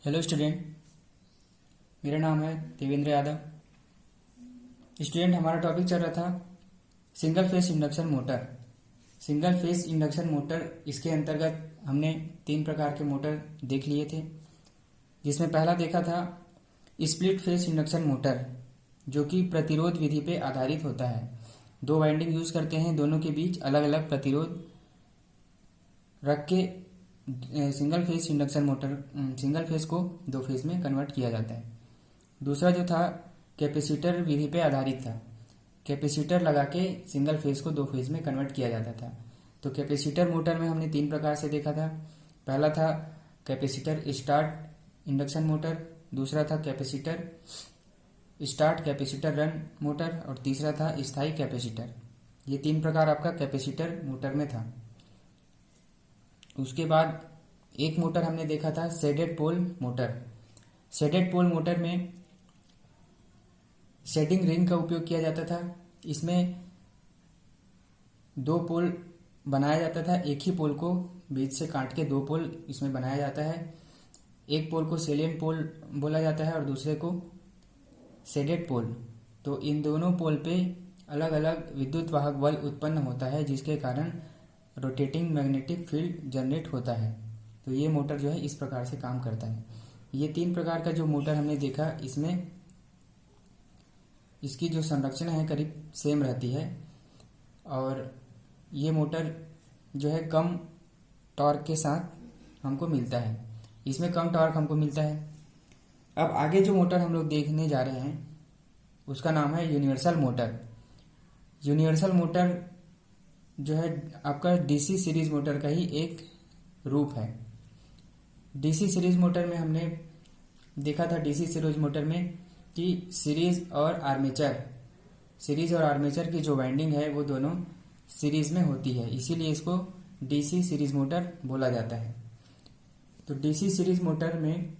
Hello student, मेरा नाम है देवेंद्र यादव। स्टूडेंट, हमारा टॉपिक चल रहा था single phase induction motor. Single phase induction motor, इसके अंतर्गत हमने 3 प्रकार के मोटर देख लिए थे, जिसमें पहला देखा था स्प्लिट फेस इंडक्शन मोटर, जो कि प्रतिरोध विधि पे आधारित होता है। 2 वाइंडिंग यूज करते हैं, दोनों के बीच अलग अलग प्रतिरोध रख के सिंगल फेस को 2 फेस में कन्वर्ट किया जाता है। दूसरा जो था कैपेसिटर विधि पे आधारित था। कैपेसिटर लगा के सिंगल फेस को 2 फेस में कन्वर्ट किया जाता था। तो कैपेसिटर मोटर में हमने 3 प्रकार से देखा था। पहला था कैपेसिटर स्टार्ट इंडक्शन मोटर, दूसरा था capacitor start capacitor run motor, और तीसरा था स्थायी कैपेसिटर। ये 3 प्रकार आपका कैपेसिटर मोटर में था। उसके बाद एक मोटर हमने देखा था shaded pole motor. Shaded pole motor में शेडिंग रिंग का उपयोग किया जाता था। इसमें 2 पोल बनाया जाता था। एक ही पोल को बीच से काट के 2 पोल इसमें बनाया जाता है। एक पोल को सेलियंट पोल बोला जाता है और दूसरे को शेडेड पोल। तो इन दोनों पोल पे अलग अलग विद्युत वाहक बल उत्पन्न होता है, जिसके कारण रोटेटिंग मैग्नेटिक फील्ड जनरेट होता है। तो ये मोटर जो है इस प्रकार से काम करता है। ये 3 प्रकार का जो मोटर हमने देखा, इसमें इसकी जो संरचना है करीब सेम रहती है, और ये मोटर जो है कम टॉर्क के साथ हमको मिलता है। इसमें कम टॉर्क हमको मिलता है। अब आगे जो मोटर हम लोग देखने जा रहे हैं उसका नाम है यूनिवर्सल मोटर। यूनिवर्सल मोटर जो है आपका डीसी सीरीज मोटर का ही एक रूप है। डीसी सीरीज मोटर में हमने देखा था, डीसी सीरीज मोटर में कि सीरीज और आर्मेचर की जो वाइंडिंग है वो दोनों सीरीज में होती है, इसीलिए इसको डीसी सीरीज मोटर बोला जाता है। तो डीसी सीरीज मोटर में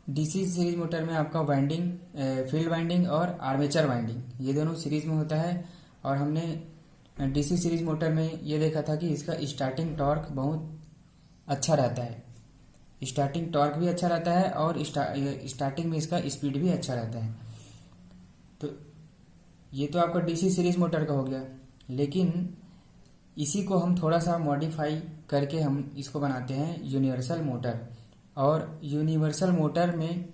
डीसी सीरीज मोटर में आपका वाइंडिंग फील्ड वाइंडिंग और आर्मेचर वाइंडिंग ये दोनों सीरीज में होता है। और हमने डीसी सीरीज मोटर में ये देखा था कि इसका स्टार्टिंग टॉर्क बहुत अच्छा रहता है। स्टार्टिंग टॉर्क भी अच्छा रहता है और स्टार्टिंग में इसका स्पीड भी अच्छा रहता है। तो ये तो आपका डीसी सीरीज मोटर का हो गया, लेकिन इसी को हम थोड़ा सा मॉडिफाई करके हम इसको बनाते हैं यूनिवर्सल मोटर। और यूनिवर्सल मोटर में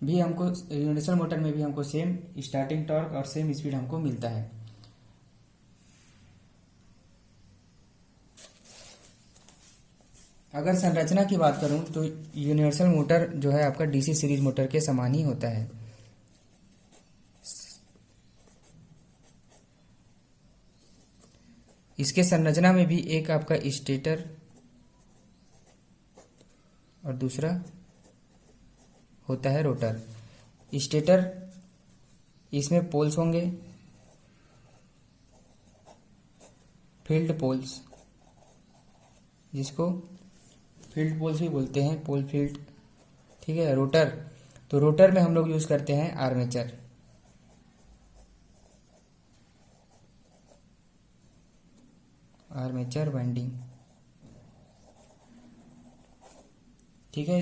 भी हमको सेम स्टार्टिंग टॉर्क और सेम स्पीड हमको मिलता है। अगर संरचना की बात करूं तो यूनिवर्सल मोटर जो है आपका डीसी सीरीज मोटर के समान ही होता है। इसके संरचना में भी एक आपका स्टेटर और दूसरा होता है रोटर। स्टेटर, इसमें पोल्स होंगे, फील्ड पोल्स, जिसको फील्ड पोल्स भी बोलते हैं, पोल फील्ड, ठीक है। रोटर, तो रोटर में हम लोग यूज करते हैं आर्मेचर वाइंडिंग, ठीक है।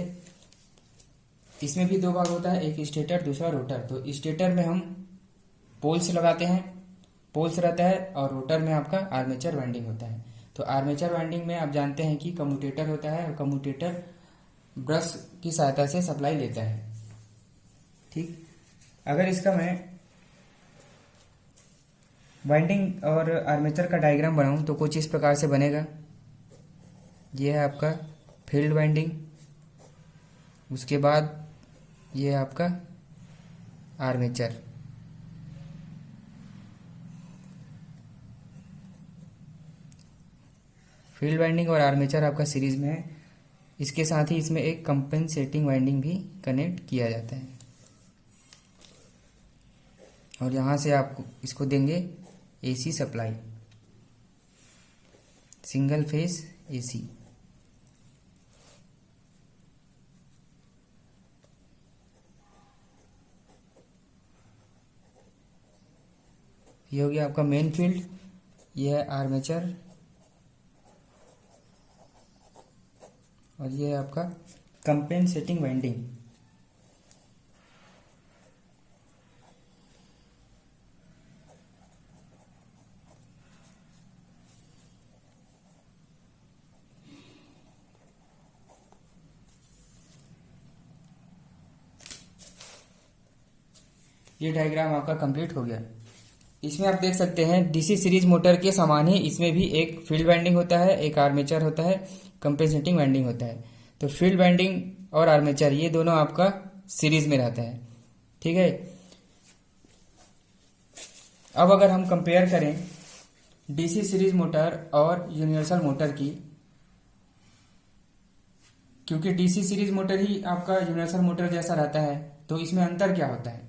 इसमें भी 2 भाग होता है, एक स्टेटर दूसरा रोटर। तो स्टेटर में हम पोल्स लगाते हैं, पोल्स रहता है, और रोटर में आपका आर्मेचर वाइंडिंग होता है। तो आर्मेचर वाइंडिंग में आप जानते हैं कि कम्यूटेटर होता है, और कम्यूटेटर ब्रश की सहायता से सप्लाई लेता है, ठीक। अगर इसका मैं वाइंडिंग और आर्मेचर का डायग्राम बनाऊं तो कुछ इस प्रकार से बनेगा। यह है आपका फील्ड वाइंडिंग, उसके बाद ये है आपका आर्मेचर। फील्ड वाइंडिंग और आर्मेचर आपका सीरीज में है। इसके साथ ही इसमें एक कंपेंसेटिंग वाइंडिंग भी कनेक्ट किया जाता है, और यहां से आप इसको देंगे AC supply, single phase AC. ये हो गया आपका मेन फील्ड, ये है आर्मेचर और ये है आपका कंपेंसेटिंग वाइंडिंग। ये डायग्राम आपका कंप्लीट हो गया। इसमें आप देख सकते हैं डीसी सीरीज मोटर के समान ही इसमें भी एक फील्ड वाइंडिंग होता है, एक आर्मेचर होता है, कंपेंसेटिंग वाइंडिंग होता है। तो फील्ड वाइंडिंग और आर्मेचर ये दोनों आपका सीरीज में रहता है, ठीक है। अब अगर हम कंपेयर करें डीसी सीरीज मोटर और यूनिवर्सल मोटर की, क्योंकि डीसी सीरीज मोटर ही आपका यूनिवर्सल मोटर जैसा रहता है, तो इसमें अंतर क्या होता है।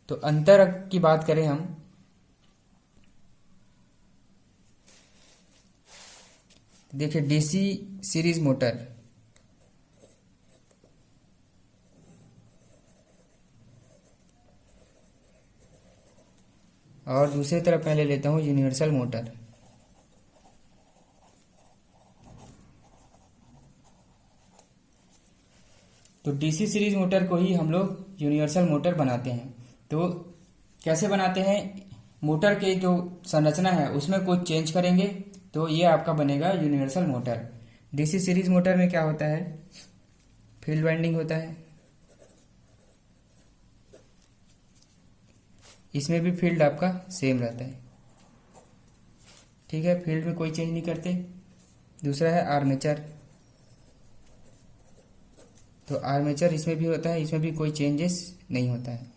तो अंतर की बात करें हम, देखिए डीसी सीरीज मोटर और दूसरी तरफ मैं ले लेता हूं यूनिवर्सल मोटर। तो डीसी सीरीज मोटर को ही हम लोग यूनिवर्सल मोटर बनाते हैं। तो कैसे बनाते हैं, मोटर के जो संरचना है उसमें कुछ चेंज करेंगे तो ये आपका बनेगा universal motor. DC series motor में क्या होता है, फील्ड वाइंडिंग होता है, इसमें भी फील्ड आपका सेम रहता है, ठीक है, फील्ड में कोई चेंज नहीं करते। दूसरा है आर्मेचर, तो आर्मेचर इसमें भी होता है, इसमें भी कोई चेंजेस नहीं होता है।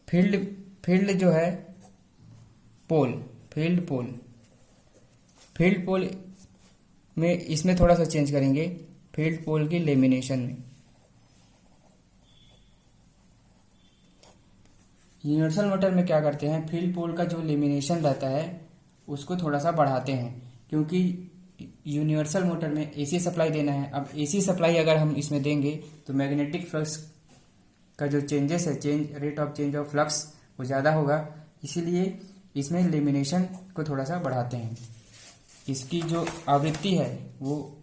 फील्ड जो है पोल, फील्ड पोल में इसमें थोड़ा सा चेंज करेंगे, फील्ड पोल की लेमिनेशन में। यूनिवर्सल मोटर में क्या करते हैं, फील्ड पोल का जो लेमिनेशन रहता है उसको थोड़ा सा बढ़ाते हैं, क्योंकि यूनिवर्सल मोटर में एसी सप्लाई देना है। अब एसी सप्लाई अगर हम इसमें देंगे तो मैग्नेटिक फ्लक्स का जो चेंजेस है, rate of change of flux वो ज़्यादा होगा, इसीलिए इसमें लेमिनेशन को थोड़ा सा बढ़ाते हैं। इसकी जो आवृत्ति है वो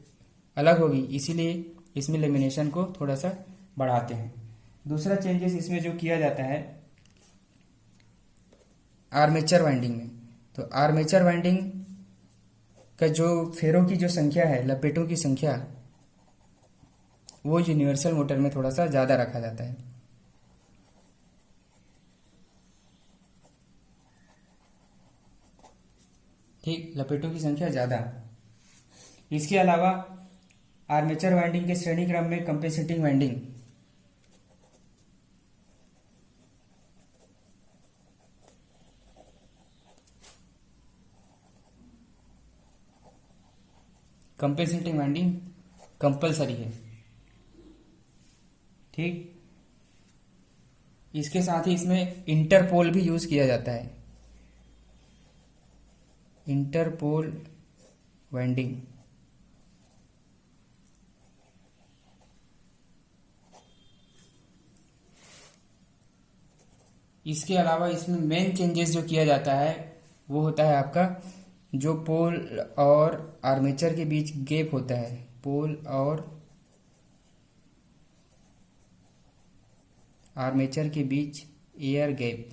अलग होगी, इसीलिए इसमें लेमिनेशन को थोड़ा सा बढ़ाते हैं। दूसरा चेंजेस इसमें जो किया जाता है आर्मेचर वाइंडिंग में, तो आर्मेचर वाइंडिंग का जो फेरों की जो संख्या है, लपेटों की संख्या, वो यूनिवर्सल मोटर में थोड़ा सा ज़्यादा रखा जाता है। ठीक, लपेटों की संख्या ज़्यादा। इसके अलावा आर्मेचर वाइंडिंग के श्रेणी क्रम में compensating winding, compensating winding compulsory है, ठीक। इसके साथ ही इसमें इंटरपोल भी यूज किया जाता है, इंटरपोल वाइंडिंग। इसके अलावा इसमें मेन चेंजेस जो किया जाता है वो होता है आपका जो पोल और आर्मेचर के बीच गैप होता है, पोल और आर्मेचर के बीच एयर गैप,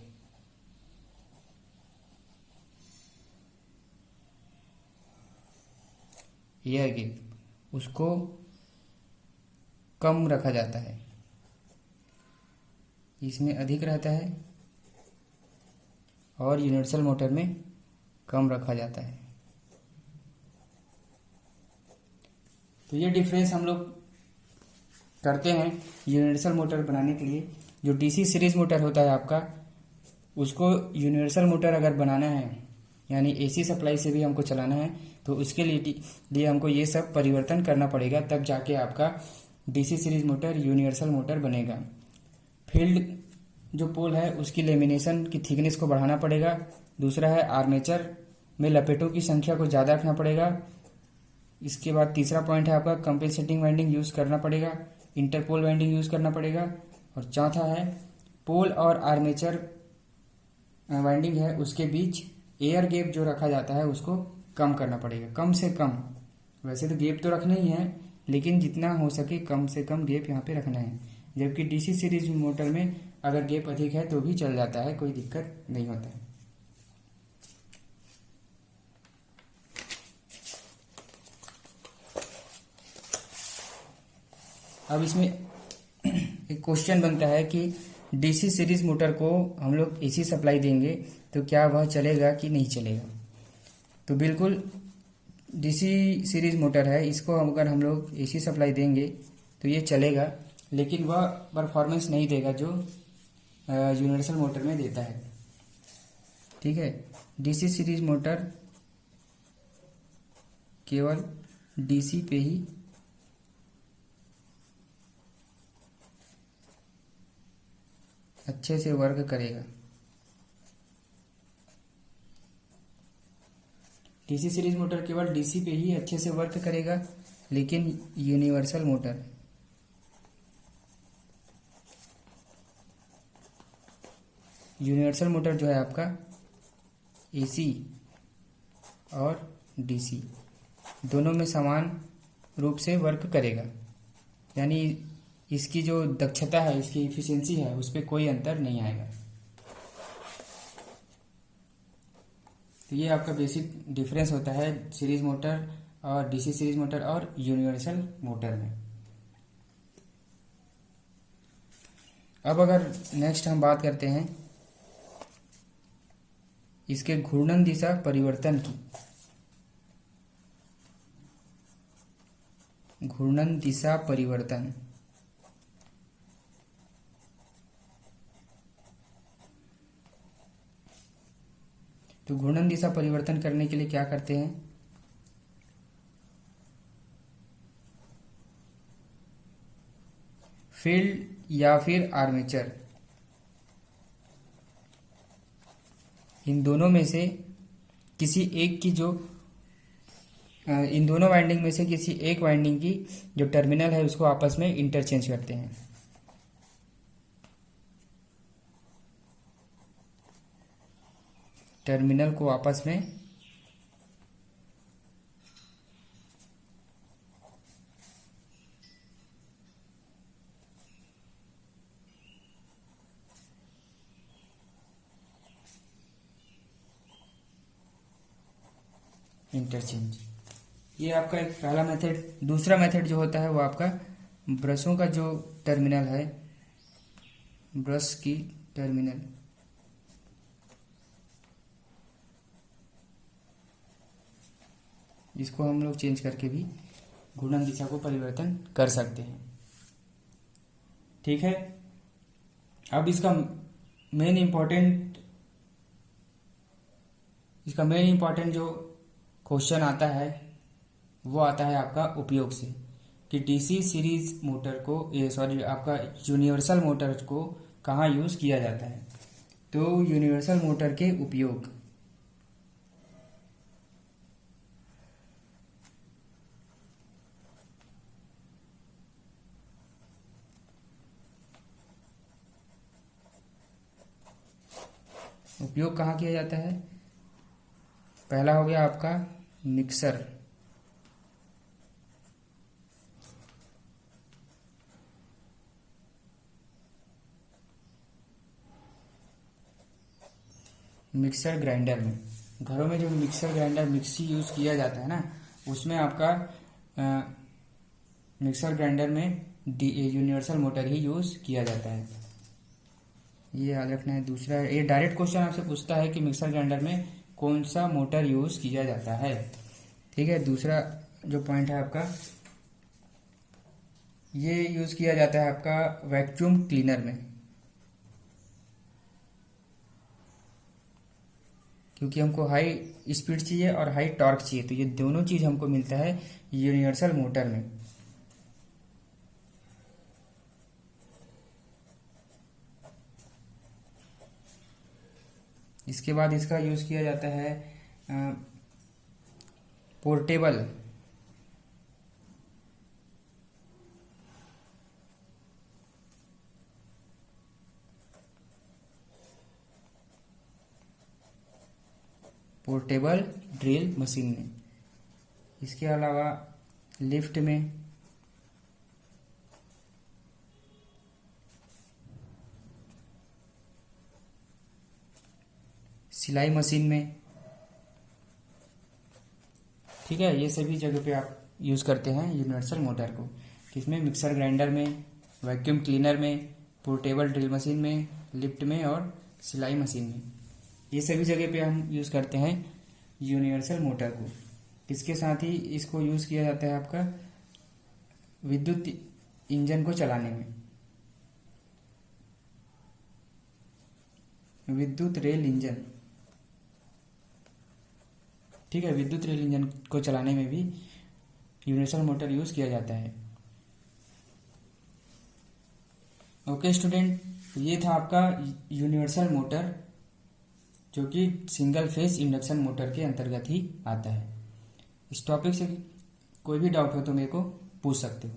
उसको कम रखा जाता है, इसमें अधिक रहता है और यूनिवर्सल मोटर में कम रखा जाता है। तो ये डिफरेंस हम लोग करते हैं यूनिवर्सल मोटर बनाने के लिए। जो डीसी सीरीज मोटर होता है आपका, उसको यूनिवर्सल मोटर अगर बनाना है, यानी एसी सप्लाई से भी हमको चलाना है, तो उसके लिए हमको ये सब परिवर्तन करना पड़ेगा, तब जाके आपका DC series motor universal motor बनेगा। फील्ड जो पोल है उसकी लेमिनेशन की थिकनेस को बढ़ाना पड़ेगा। दूसरा है आर्मेचर में लपेटों की संख्या को ज़्यादा रखना पड़ेगा। इसके बाद तीसरा पॉइंट है आपका कंपेंसेटिंग वाइंडिंग यूज़ करना पड़ेगा, इंटरपोल वाइंडिंग यूज़ करना पड़ेगा। और चौथा है पोल और आर्मेचर वाइंडिंग है उसके बीच एयर गैप जो रखा जाता है उसको कम करना पड़ेगा, कम से कम। वैसे तो गैप तो रखना ही है, लेकिन जितना हो सके कम से कम गैप यहाँ पे रखना है। जबकि डीसी सीरीज मोटर में अगर गैप अधिक है तो भी चल जाता है, कोई दिक्कत नहीं होता है। अब इसमें एक क्वेश्चन बनता है कि डीसी सीरीज मोटर को हम लोग एसी सप्लाई देंगे तो क्या वह चलेगा कि नहीं चलेगा। तो बिल्कुल डीसी सीरीज मोटर है, इसको अगर हम लोग एसी सप्लाई देंगे तो ये चलेगा, लेकिन वह परफॉर्मेंस नहीं देगा जो यूनिवर्सल मोटर में देता है। ठीक है, डीसी सीरीज मोटर केवल डीसी पे ही अच्छे से वर्क करेगा। डीसी सीरीज मोटर केवल डीसी पे ही अच्छे से वर्क करेगा, लेकिन यूनिवर्सल मोटर जो है आपका एसी और डीसी दोनों में समान रूप से वर्क करेगा, यानी इसकी जो दक्षता है, इसकी इफिशिएंसी है, उस पर कोई अंतर नहीं आएगा। तो ये आपका बेसिक डिफरेंस होता है सीरीज मोटर और डीसी सीरीज मोटर और यूनिवर्सल मोटर में। अब अगर नेक्स्ट हम बात करते हैं इसके घूर्णन दिशा परिवर्तन की। घूर्णन दिशा परिवर्तन, तो घूर्णन दिशा परिवर्तन करने के लिए क्या करते हैं, फील्ड या फिर आर्मेचर, इन दोनों में से किसी एक की जो इन दोनों वाइंडिंग में से किसी एक वाइंडिंग की जो टर्मिनल है उसको आपस में इंटरचेंज करते हैं। टर्मिनल को आपस में इंटरचेंज, ये आपका एक पहला मेथड। दूसरा मेथड जो होता है वो आपका ब्रशों का जो टर्मिनल है, ब्रश की टर्मिनल, इसको हम लोग चेंज करके भी घूर्णन दिशा को परिवर्तन कर सकते हैं। ठीक है, अब इसका मेन इम्पोर्टेंट जो क्वेश्चन आता है वो आता है आपका उपयोग से, कि डीसी सीरीज मोटर को आपका यूनिवर्सल मोटर को कहाँ यूज़ किया जाता है। तो यूनिवर्सल मोटर के उपयोग, उपयोग कहाँ किया जाता है, पहला हो गया आपका मिक्सर, मिक्सर ग्राइंडर में। घरों में जो मिक्सर ग्राइंडर मिक्सी यूज़ किया जाता है ना, उसमें आपका मिक्सर ग्राइंडर में यूनिवर्सल मोटर ही यूज़ किया जाता है, ये याद रखना है। दूसरा, ये डायरेक्ट क्वेश्चन आपसे पूछता है कि मिक्सर ग्राइंडर में कौन सा मोटर यूज़ किया जाता है। ठीक है, दूसरा जो पॉइंट है आपका, ये यूज़ किया जाता है आपका वैक्यूम क्लीनर में, क्योंकि हमको हाई स्पीड चाहिए और हाई टॉर्क चाहिए, तो ये दोनों चीज़ हमको मिलता है यूनिवर्सल मोटर में। इसके बाद इसका यूज़ किया जाता है पोर्टेबल, पोर्टेबल ड्रिल मशीन में। इसके अलावा लिफ्ट में, सिलाई मशीन में, ठीक है, ये सभी जगह पे आप यूज़ करते हैं यूनिवर्सल मोटर को। किसमें? मिक्सर ग्राइंडर में, वैक्यूम क्लीनर में, पोर्टेबल ड्रिल मशीन में, लिफ्ट में और सिलाई मशीन में। ये सभी जगह पे हम यूज़ करते हैं यूनिवर्सल मोटर को। इसके साथ ही इसको यूज़ किया जाता है आपका विद्युत इंजन को चलाने में, विद्युत रेल इंजन, ठीक है, विद्युत रेल इंजन को चलाने में भी यूनिवर्सल मोटर यूज़ किया जाता है। ओके स्टूडेंट, ये था आपका यूनिवर्सल मोटर, जो कि सिंगल फेज इंडक्शन मोटर के अंतर्गत ही आता है। इस टॉपिक से कोई भी डाउट हो तो मेरे को पूछ सकते हो।